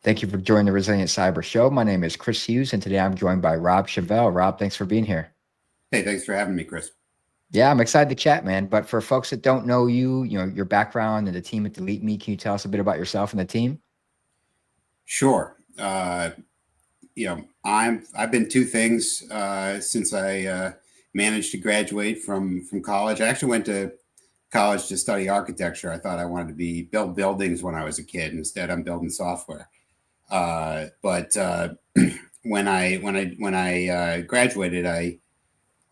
Thank you for joining the Resilient Cyber Show. My name is Chris Hughes, and today I'm joined by Rob Shavell. Rob, thanks for being here. Hey, thanks for having me, Chris. Yeah, I'm excited to chat, man. But for folks that don't know you, your background and the team at DeleteMe, can you tell us a bit about yourself and the team? Sure. I've been two things since I managed to graduate from college. I actually went to college to study architecture. I thought I wanted to build buildings when I was a kid. Instead, I'm building software. But when I graduated, I've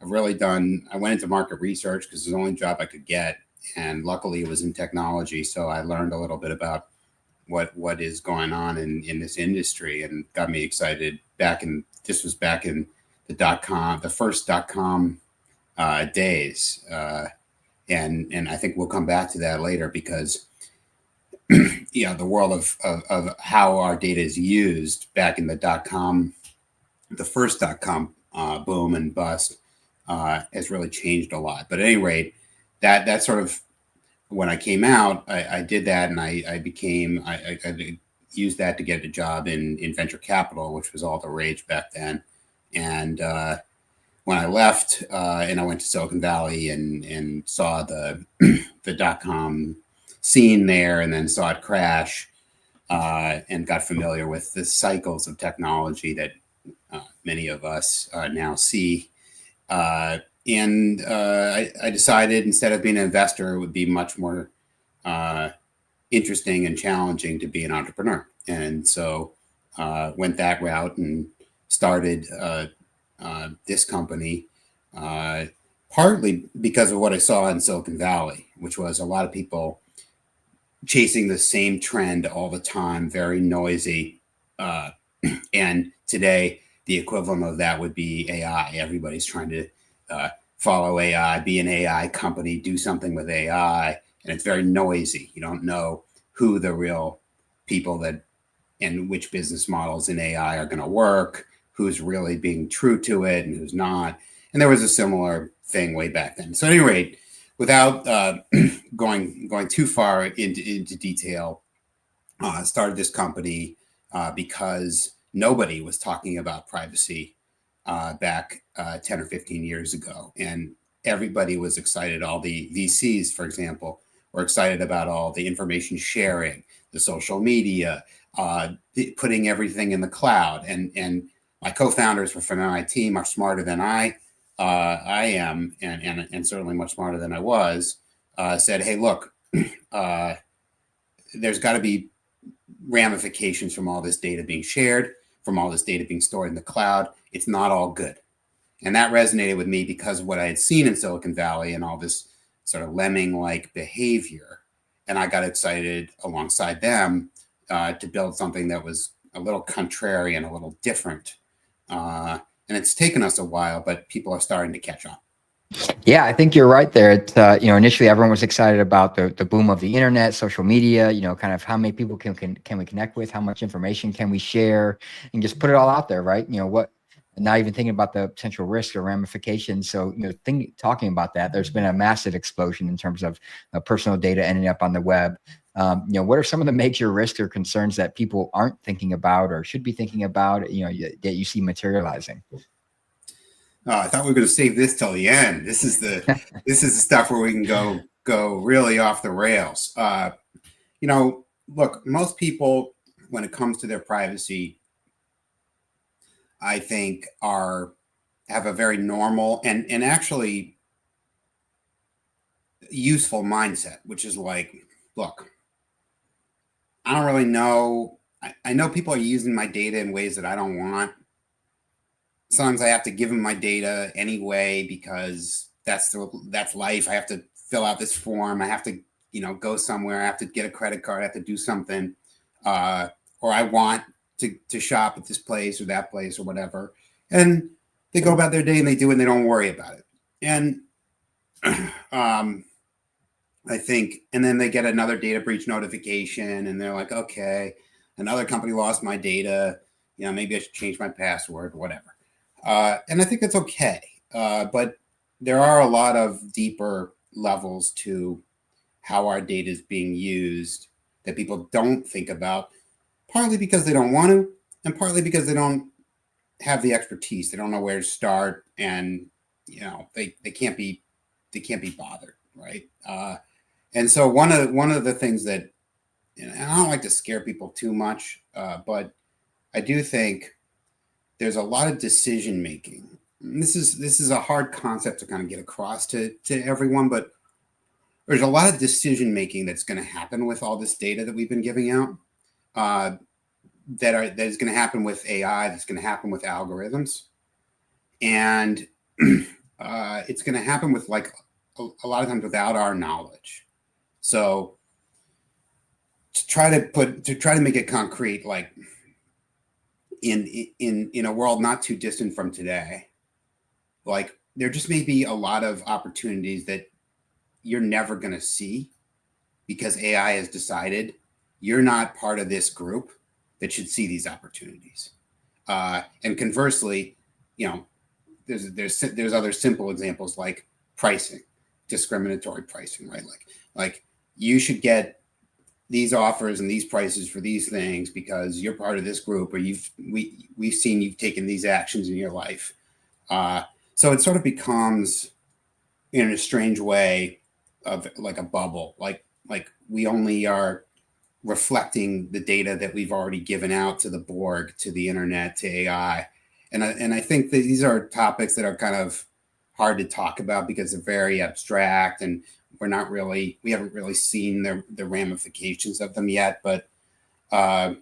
really done. I went into market research because it's the only job I could get, and luckily it was in technology. So I learned a little bit about what is going on in this industry, and got me excited. This was back in the first .com days, and I think we'll come back to that later because the world of how our data is used back in the first .com boom and bust has really changed a lot. But at any rate, that sort of when I came out, I did that, and I used that to get a job in venture capital, which was all the rage back then. And when I left, and I went to Silicon Valley and saw the the .com scene there, and then saw it crash, and got familiar with the cycles of technology that many of us now see. I decided instead of being an investor, it would be much more interesting and challenging to be an entrepreneur. And so went that route and started this company, partly because of what I saw in Silicon Valley, which was a lot of people chasing the same trend all the time, very noisy. And today, the equivalent of that would be AI. Everybody's trying to follow AI, be an AI company, do something with AI, and it's very noisy. You don't know who the real people and which business models in AI are going to work, who's really being true to it and who's not. And there was a similar thing way back then. So at any rate, without going too far into detail, started this company because nobody was talking about privacy back 10 or 15 years ago. And everybody was excited. All the VCs, for example, were excited about all the information sharing, the social media, putting everything in the cloud. And my co-founders from my team are smarter than I am, and certainly much smarter than I was, said, hey, look, there's got to be ramifications from all this data being shared, from all this data being stored in the cloud. It's not all good. And that resonated with me because of what I had seen in Silicon Valley and all this sort of lemming-like behavior. And I got excited alongside them to build something that was a little contrary and a little different. And it's taken us a while, but people are starting to catch on. Yeah, I think you're right there. It's, initially everyone was excited about the boom of the internet, social media, kind of how many people can we connect with, how much information can we share, and just put it all out there, right? Not even thinking about the potential risks or ramifications. So, talking about that, there's been a massive explosion in terms of personal data ending up on the web. What are some of the major risks or concerns that people aren't thinking about or should be thinking about, that you see materializing? I thought we were going to save this till the end. This is the stuff where we can go really off the rails. Look, most people, when it comes to their privacy, I think have a very normal and actually useful mindset, which is like, look, I don't really know. I know people are using my data in ways that I don't want. Sometimes I have to give them my data anyway because that's life. I have to fill out this form. I have to, go somewhere. I have to get a credit card. I have to do something, or I want to shop at this place or that place or whatever. And they go about their day and they do it and they don't worry about it. And I think, and then they get another data breach notification and they're like, okay, another company lost my data. Maybe I should change my password, whatever. And I think that's okay. But there are a lot of deeper levels to how our data is being used that people don't think about, partly because they don't want to, and partly because they don't have the expertise. They don't know where to start, and they can't be bothered, right? And so one of the things that, and I don't like to scare people too much, but I do think there's a lot of decision making. This is a hard concept to kind of get across to everyone, but there's a lot of decision making that's going to happen with all this data that we've been giving out. That is going to happen with AI. That's going to happen with algorithms, and it's going to happen with like a lot of times without our knowledge. So to try to make it concrete, like in a world not too distant from today, like there just may be a lot of opportunities that you're never going to see because AI has decided you're not part of this group that should see these opportunities. And conversely, there's other simple examples like pricing, discriminatory pricing, right? Like you should get these offers and these prices for these things because you're part of this group, or we've seen you've taken these actions in your life. So it sort of becomes, in a strange way, of like a bubble. Like we only are reflecting the data that we've already given out to the Borg, to the internet, to AI. And I think that these are topics that are kind of hard to talk about because they're very abstract, and we haven't really seen the ramifications of them yet. But think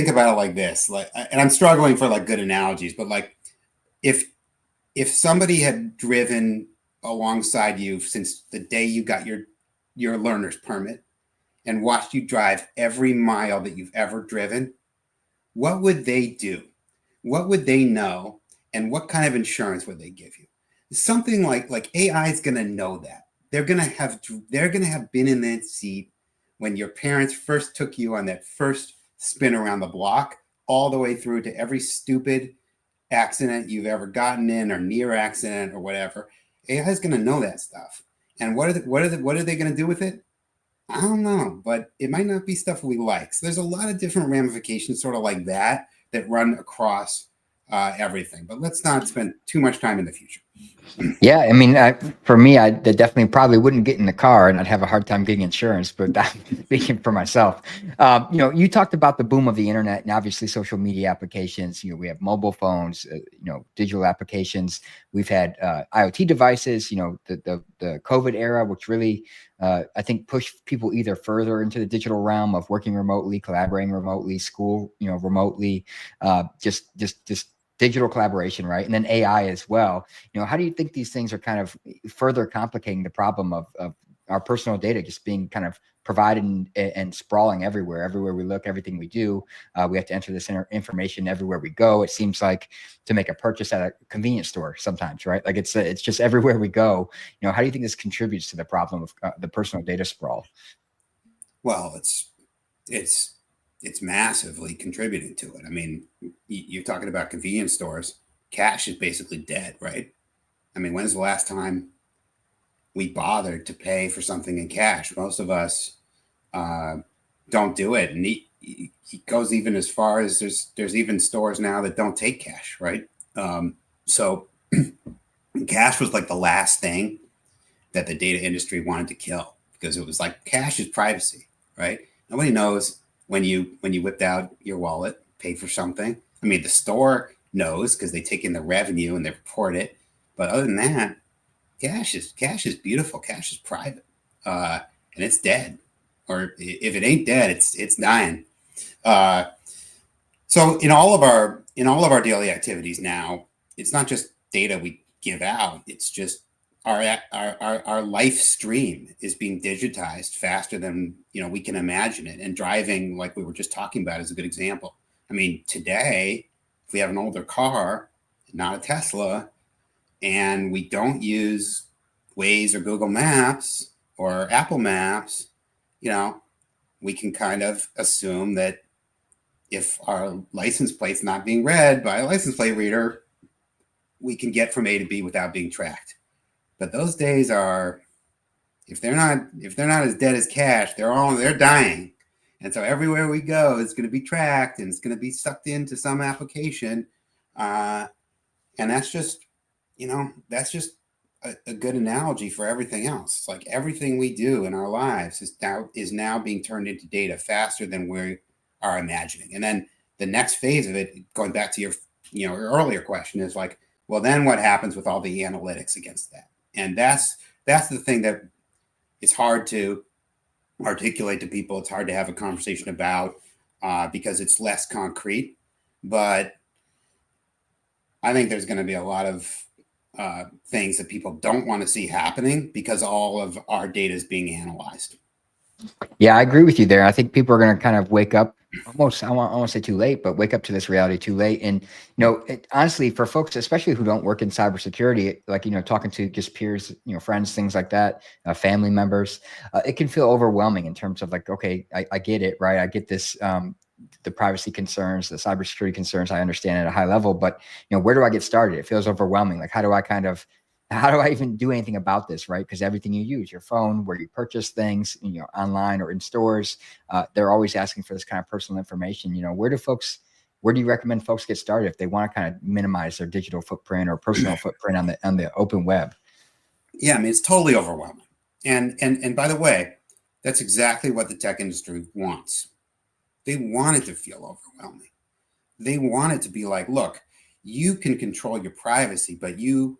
about it like this. Like, and I'm struggling for like good analogies, but like if somebody had driven alongside you since the day you got your learner's permit and watched you drive every mile that you've ever driven, what would they do? What would they know? And what kind of insurance would they give you? Something like AI is going to know that. They're going to have been in that seat when your parents first took you on that first spin around the block, all the way through to every stupid accident you've ever gotten in, or near accident, or whatever. AI is going to know that stuff. And what are they going to do with it? I don't know, but it might not be stuff we like. So there's a lot of different ramifications sort of like that run across everything. But let's not spend too much time in the future. Yeah, I mean, for me, I definitely probably wouldn't get in the car, and I'd have a hard time getting insurance. But I'm speaking for myself. You talked about the boom of the internet and obviously social media applications. We have mobile phones, digital applications. We've had IoT devices. The COVID era, which really I think pushed people either further into the digital realm of working remotely, collaborating remotely, school, remotely, just digital collaboration, right? And then AI as well. How do you think these things are kind of further complicating the problem of our personal data just being kind of provided and sprawling everywhere we look, everything we do? We have to enter this information everywhere we go. It seems like to make a purchase at a convenience store sometimes, right? Like it's just everywhere we go. How do you think this contributes to the problem of the personal data sprawl? Well, it's massively contributing to it. I mean, you're talking about convenience stores. Cash is basically dead, right? I mean, when's the last time we bothered to pay for something in cash? Most of us don't do it. And he goes even as far as there's even stores now that don't take cash, right? So cash was like the last thing that the data industry wanted to kill, because it was like, cash is privacy, right? Nobody knows when you whipped out your wallet, paid for something. I mean, the store knows because they take in the revenue and they report it. But other than that, cash is beautiful. Cash is private, and it's dead. Or if it ain't dead, it's dying. So in all of our daily activities now, it's not just data we give out. It's just our life stream is being digitized faster than we can imagine it. And driving, like we were just talking about, is a good example. I mean, today, if we have an older car, not a Tesla, and we don't use Waze or Google Maps or Apple Maps, we can kind of assume that if our license plate's not being read by a license plate reader, we can get from A to B without being tracked. But those days are, if they're not as dead as cash, they're dying. And so everywhere we go, it's going to be tracked and it's going to be sucked into some application. And that's just, that's just a good analogy for everything else. It's like everything we do in our lives is now being turned into data faster than we are imagining. And then the next phase of it, going back to your earlier question, is like, well, then what happens with all the analytics against that? And that's the thing that it's hard to articulate to people. It's hard to have a conversation about because it's less concrete. But I think there's going to be a lot of things that people don't want to see happening because all of our data is being analyzed. Yeah, I agree with you there. I think people are going to kind of wake up almost, I won't say too late, but wake up to this reality too late. And, honestly, for folks, especially who don't work in cybersecurity, like, talking to just peers, friends, things like that, family members, it can feel overwhelming in terms of like, okay, I get it, right? I get this, the privacy concerns, the cybersecurity concerns, I understand at a high level, but, where do I get started? It feels overwhelming. Like, how do I even do anything about this, right? Because everything you use, your phone, where you purchase things, online or in stores, they're always asking for this kind of personal information. Where do you recommend folks get started if they want to kind of minimize their digital footprint or personal footprint on the open web? Yeah, I mean, it's totally overwhelming. And by the way, that's exactly what the tech industry wants. They want it to feel overwhelming. They want it to be like, look, you can control your privacy, but you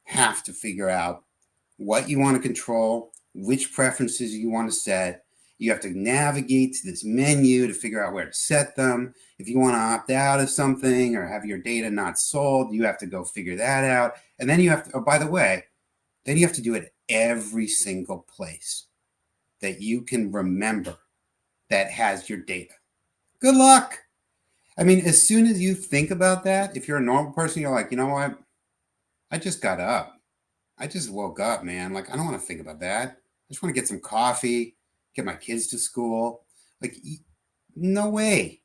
have to figure out what you want to control, which preferences you want to set. You have to navigate to this menu to figure out where to set them. If you want to opt out of something or have your data not sold, you have to go figure that out. And then you have to, oh, by the way, then you have to do it every single place that you can remember that has your data. Good luck. I mean, as soon as you think about that, if you're a normal person, you're like, you know what? I just got up. I just woke up, man. Like, I don't want to think about that. I just want to get some coffee, get my kids to school. Like, no way.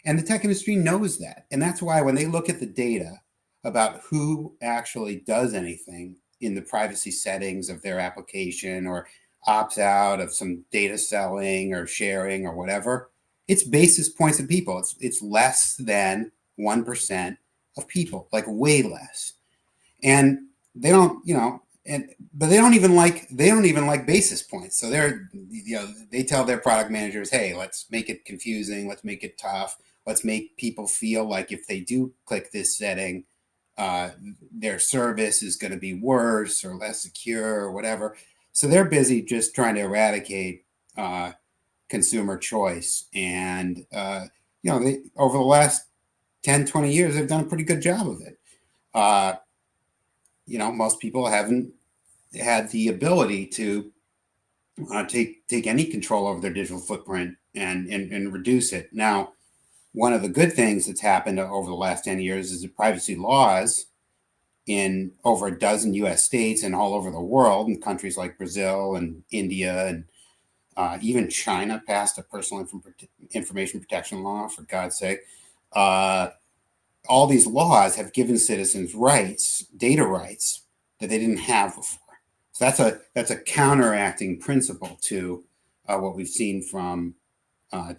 And the tech industry knows that. And that's why when they look at the data about who actually does anything in the privacy settings of their application or opts out of some data selling or sharing or whatever, it's basis points of people. It's less than 1% of people, like way less. And they don't, but they don't even like basis points. So they tell their product managers, hey, let's make it confusing, let's make it tough, let's make people feel like if they do click this setting, their service is going to be worse or less secure or whatever. So they're busy just trying to eradicate consumer choice. And over the last 10, 20 years, they've done a pretty good job of it. Most people haven't had the ability to take any control over their digital footprint and reduce it. Now, one of the good things that's happened over the last 10 years is that privacy laws in over a dozen US states and all over the world, in countries like Brazil and India and even China passed a personal information protection law, for God's sake. All these laws have given citizens rights, data rights, that they didn't have before. So that's a counteracting principle to what we've seen from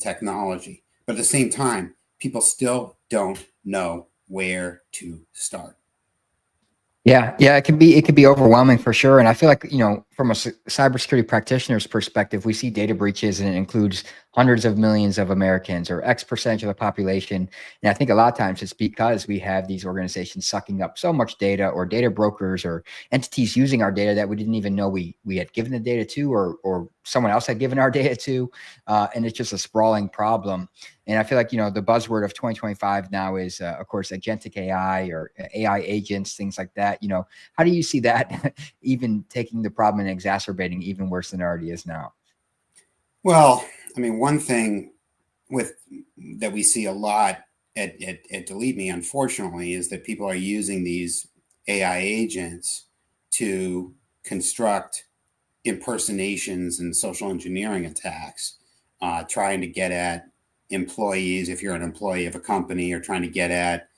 technology. But at the same time, people still don't know where to start. Yeah, it can be overwhelming for sure. And I feel like, from a cybersecurity practitioner's perspective, we see data breaches and it includes hundreds of millions of Americans or X percentage of the population. And I think a lot of times it's because we have these organizations sucking up so much data, or data brokers or entities using our data that we didn't even know we had given the data to, or someone else had given our data to. And it's just a sprawling problem. And I feel like, the buzzword of 2025 now is, of course, agentic AI or AI agents, things like that. How do you see that even taking the problem and exacerbating even worse than it already is now? Well, I mean, one thing that we see a lot at DeleteMe, unfortunately, is that people are using these AI agents to construct impersonations and social engineering attacks, trying to get at employees, if you're an employee of a company, or trying to get at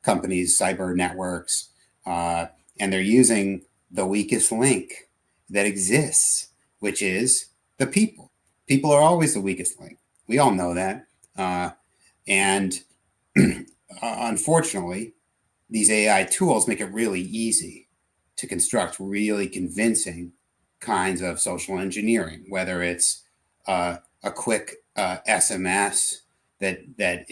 companies' cyber networks. And they're using the weakest link that exists, which is the people. People are always the weakest link. We all know that. And unfortunately, these AI tools make it really easy to construct really convincing kinds of social engineering, whether it's a quick SMS that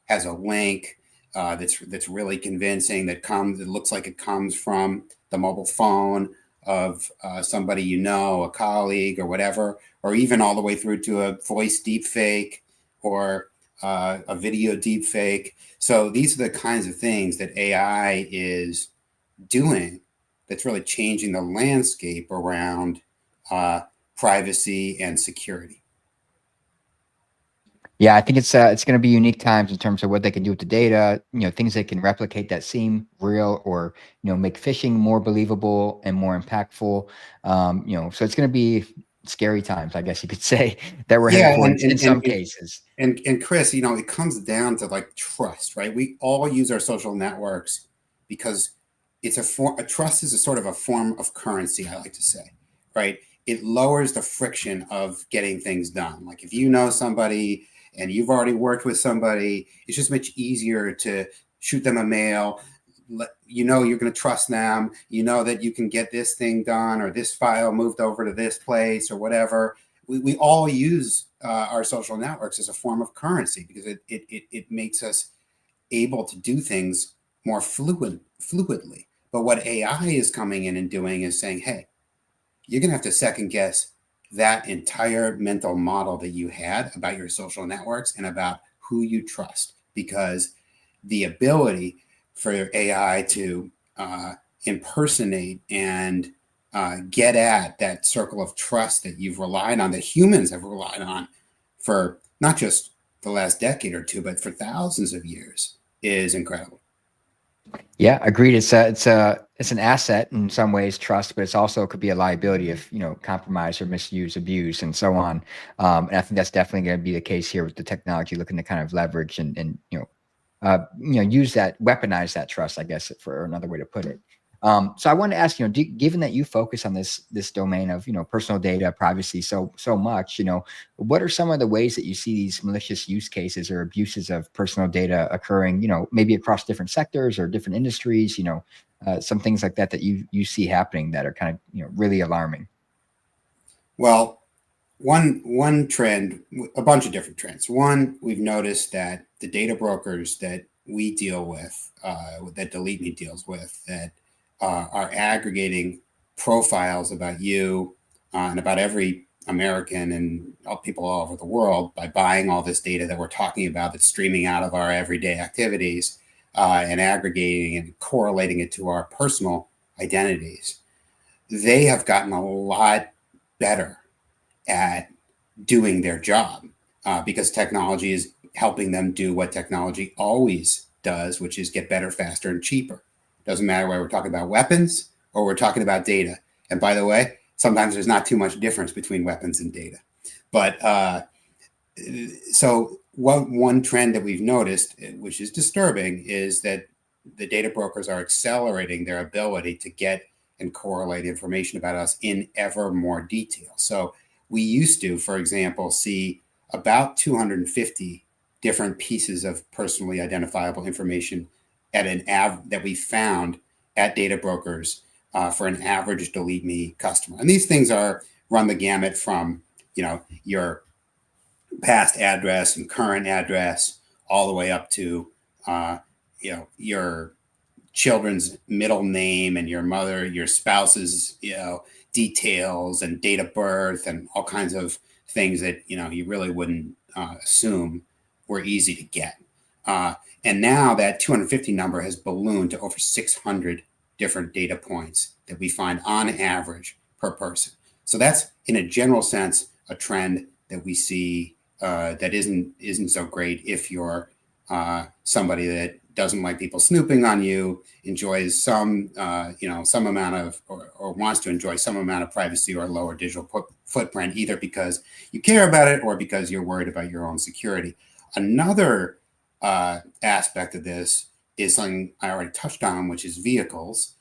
has a link that's really convincing, that looks like it comes from the mobile phone of somebody you know, a colleague or whatever, or even all the way through to a voice deep fake or a video deep fake. So these are the kinds of things that AI is doing that's really changing the landscape around privacy and security. Yeah, I think it's going to be unique times in terms of what they can do with the data, things they can replicate that seem real, or, make phishing more believable and more impactful. So it's going to be scary times, I guess you could say, that we're headed Yeah, for in some cases. and Chris, it comes down to like trust, right? We all use our social networks because it's a trust is a sort of a form of currency, I like to say, right? It lowers the friction of getting things done. Like if you know somebody and you've already worked with somebody, it's just much easier to shoot them a mail. You're going to trust them. You know that you can get this thing done or this file moved over to this place or whatever. We all use our social networks as a form of currency because it makes us able to do things more fluidly. But what AI is coming in and doing is saying, hey, you're going to have to second guess that entire mental model that you had about your social networks and about who you trust, because the ability for AI to impersonate and get at that circle of trust that you've relied on, that humans have relied on for not just the last decade or two, but for thousands of years, is incredible. Yeah, agreed. It's an asset in some ways, trust, but it's also could be a liability if compromise or misuse, abuse, and so on. And I think that's definitely going to be the case here with the technology, looking to kind of leverage and use that, weaponize that trust, I guess, for another way to put it. So I wanted to ask, given that you focus on this domain of personal data privacy so much, what are some of the ways that you see these malicious use cases or abuses of personal data occurring, maybe across different sectors or different industries, some things like that you see happening that are kind of really alarming? Well, one trend, a bunch of different trends. One, we've noticed that the data brokers that we deal with, that DeleteMe deals with, that are aggregating profiles about you and about every American and people all over the world by buying all this data that we're talking about that's streaming out of our everyday activities and aggregating and correlating it to our personal identities. They have gotten a lot better at doing their job because technology is helping them do what technology always does, which is get better, faster, and cheaper. Doesn't matter whether we're talking about weapons or we're talking about data. And by the way, sometimes there's not too much difference between weapons and data. But so one trend that we've noticed, which is disturbing, is that the data brokers are accelerating their ability to get and correlate information about us in ever more detail. So we used to, for example, see about 250 different pieces of personally identifiable information at that we found at data brokers for an average DeleteMe customer. And these things run the gamut from your past address and current address all the way up to your children's middle name and your spouse's details and date of birth and all kinds of things that you really wouldn't assume were easy to get. And now that 250 number has ballooned to over 600 different data points that we find on average per person. So that's, in a general sense, a trend that we see that isn't so great if you're somebody that doesn't like people snooping on you, enjoys some amount of, or wants to enjoy some amount of privacy or lower digital footprint, either because you care about it or because you're worried about your own security. Another aspect of this is something I already touched on, which is vehicles.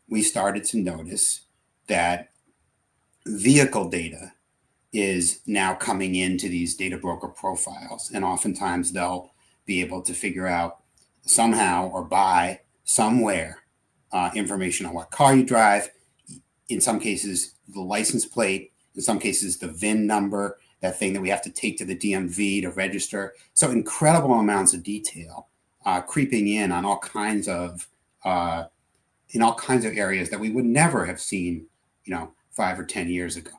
We started to notice that vehicle data is now coming into these data broker profiles. And oftentimes they'll be able to figure out somehow or buy somewhere information on what car you drive, in some cases, the license plate, in some cases, the VIN number, that thing that we have to take to the DMV to register. So incredible amounts of detail creeping in on all kinds of in all kinds of areas that we would never have seen, 5 or 10 years ago.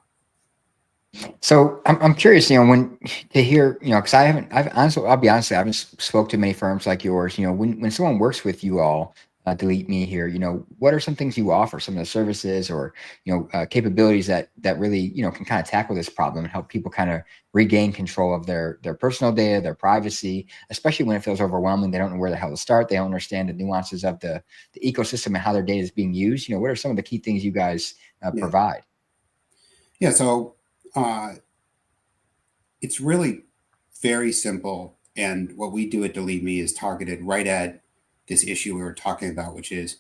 So I'm curious, when to hear, because I've honestly, I'll be honest, I haven't spoke to many firms like yours. When someone works with you all, DeleteMe here, what are some things you offer, some of the services or, capabilities that really, can kind of tackle this problem and help people kind of regain control of their personal data, their privacy, especially when it feels overwhelming. They don't know where the hell to start. They don't understand the nuances of the ecosystem and how their data is being used. What are some of the key things you guys provide? Yeah. So, it's really very simple. And what we do at DeleteMe is targeted right at this issue we were talking about, which is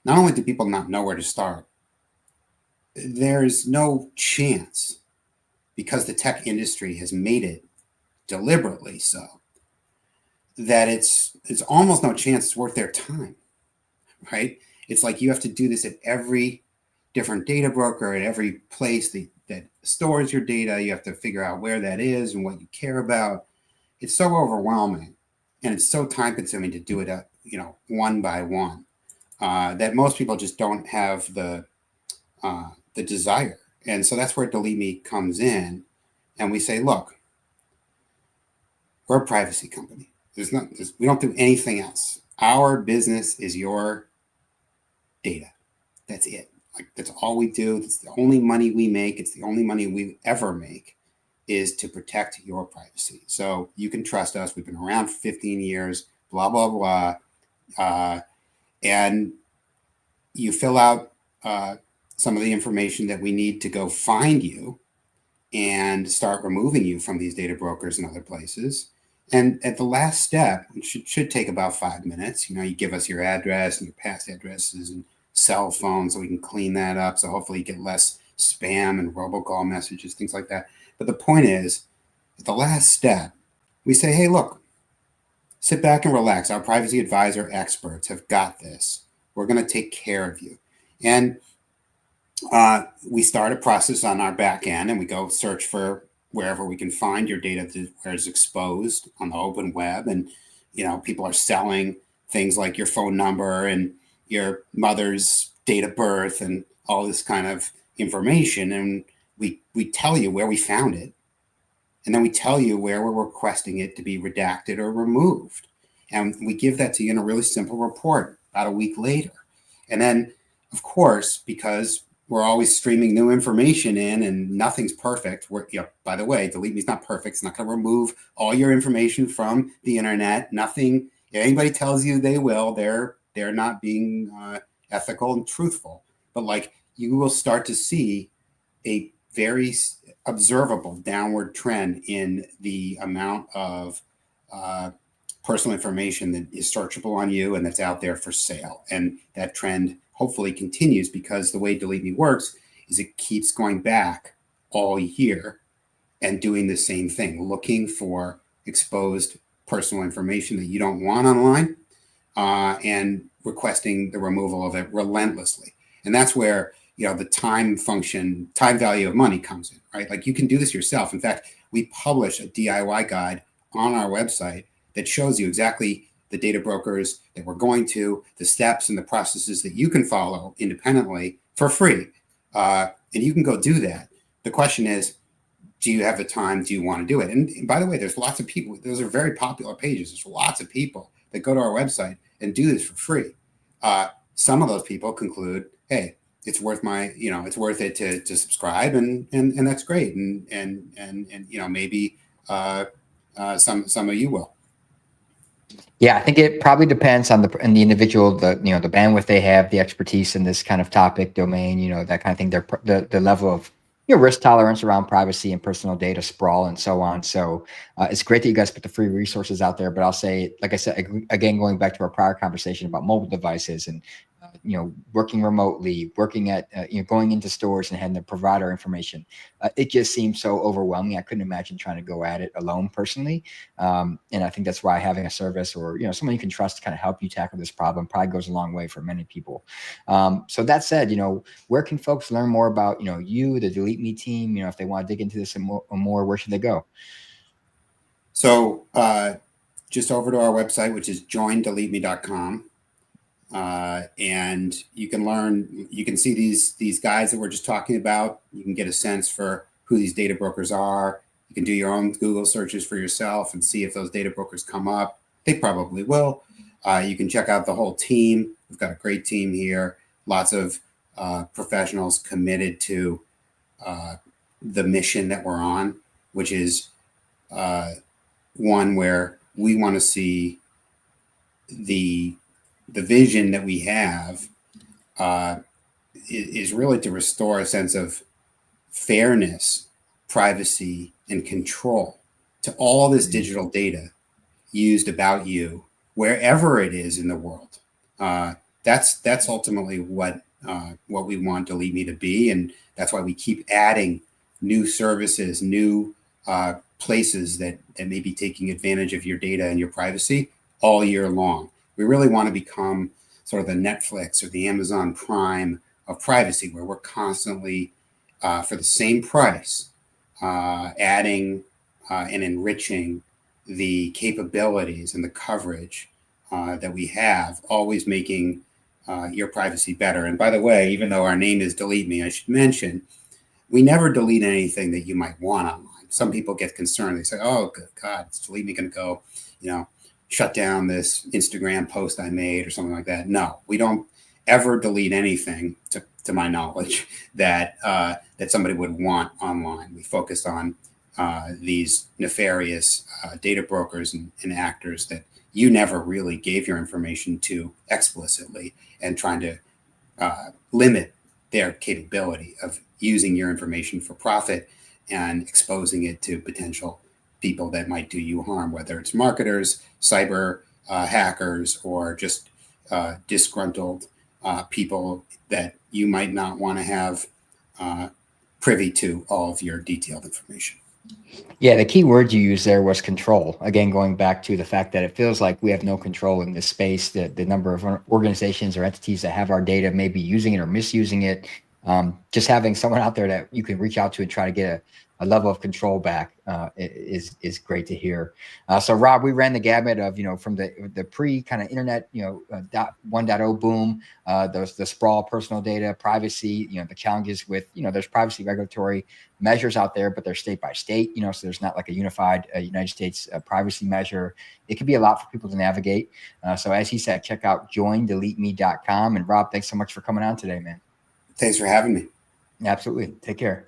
not only do people not know where to start, there's no chance, because the tech industry has made it deliberately so, that it's almost no chance it's worth their time, right? It's like you have to do this at every different data broker, at every place that stores your data. You have to figure out where that is and what you care about. It's so overwhelming, and it's so time consuming to do it, one by one, that most people just don't have the desire. And so that's where DeleteMe comes in, and we say, look, we're a privacy company. We don't do anything else. Our business is your data. That's it. Like, that's all we do. It's the only money we make. It's the only money we ever make, is to protect your privacy. So you can trust us. We've been around for 15 years, blah, blah, blah. And you fill out some of the information that we need to go find you and start removing you from these data brokers and other places. And at the last step, which should take about 5 minutes, you give us your address and your past addresses and cell phone so we can clean that up. So hopefully you get less spam and robocall messages, things like that. But the point is, at the last step, we say, hey, look, sit back and relax. Our privacy advisor experts have got this. We're going to take care of you. And we start a process on our back end, and we go search for wherever we can find your data where it's exposed on the open web. And, people are selling things like your phone number and your mother's date of birth and all this kind of information. And we tell you where we found it. And then we tell you where we're requesting it to be redacted or removed. And we give that to you in a really simple report about a week later. And then, of course, because we're always streaming new information in and nothing's perfect. By the way, DeleteMe is not perfect. It's not going to remove all your information from the internet. Nothing. If anybody tells you they will, they're not being ethical and truthful. But you will start to see a very observable downward trend in the amount of personal information that is searchable on you and that's out there for sale. And that trend hopefully continues, because the way DeleteMe works is it keeps going back all year and doing the same thing, looking for exposed personal information that you don't want online and requesting the removal of it relentlessly. And that's where the time value of money comes in, right? Like, you can do this yourself. In fact, we publish a DIY guide on our website that shows you exactly the data brokers that we're going to, the steps and the processes that you can follow independently for free. And you can go do that. The question is, do you have the time? Do you want to do it? And by the way, there's lots of people. Those are very popular pages. There's lots of people that go to our website and do this for free. Some of those people conclude, hey, it's worth it's worth it to subscribe, and that's great. And maybe some of you will. Yeah, I think it probably depends on the individual, the bandwidth they have, the expertise in this kind of topic domain, that kind of thing. The level of risk tolerance around privacy and personal data sprawl and so on. So it's great that you guys put the free resources out there. But I'll say, like I said, again, going back to our prior conversation about mobile devices and working remotely, working at, going into stores and having the provider information. It just seems so overwhelming. I couldn't imagine trying to go at it alone personally. And I think that's why having a service or, someone you can trust to kind of help you tackle this problem probably goes a long way for many people. So that said, where can folks learn more about, you, the DeleteMe team, if they want to dig into this and more, where should they go? So just over to our website, which is joindeleteme.com. And you can see these guys that we're just talking about. You can get a sense for who these data brokers are. You can do your own Google searches for yourself and see if those data brokers come up. They probably will. You can check out the whole team. We've got a great team here. Lots of professionals committed to the mission that we're on, which is one where we want to see the vision that we have is really to restore a sense of fairness, privacy, and control to all this digital data used about you, wherever it is in the world. That's ultimately what we want DeleteMe to be, and that's why we keep adding new services, new places that may be taking advantage of your data and your privacy all year long. We really want to become sort of the Netflix or the Amazon Prime of privacy, where we're constantly, for the same price, adding and enriching the capabilities and the coverage that we have, always making your privacy better. And by the way, even though our name is DeleteMe, I should mention, we never delete anything that you might want online. Some people get concerned. They say, oh, good God, is DeleteMe going to go, shut down this Instagram post I made or something like that? No, we don't ever delete anything, to my knowledge, that somebody would want online. We focus on these nefarious data brokers and actors that you never really gave your information to explicitly, and trying to limit their capability of using your information for profit and exposing it to potential people that might do you harm, whether it's marketers, cyber hackers, or just disgruntled people that you might not want to have privy to all of your detailed information. Yeah, the key word you used there was control. Again, going back to the fact that it feels like we have no control in this space, the number of organizations or entities that have our data, maybe using it or misusing it. Just having someone out there that you can reach out to and try to get a level of control back is great to hear. So Rob, we ran the gamut of, from the pre kind of internet, 1.0 boom, the sprawl, personal data, privacy, the challenges with, there's privacy regulatory measures out there, but they're state by state, so there's not like a unified United States privacy measure. It can be a lot for people to navigate. So as he said, check out joindeleteme.com. And Rob, thanks so much for coming on today, man. Thanks for having me. Absolutely. Take care.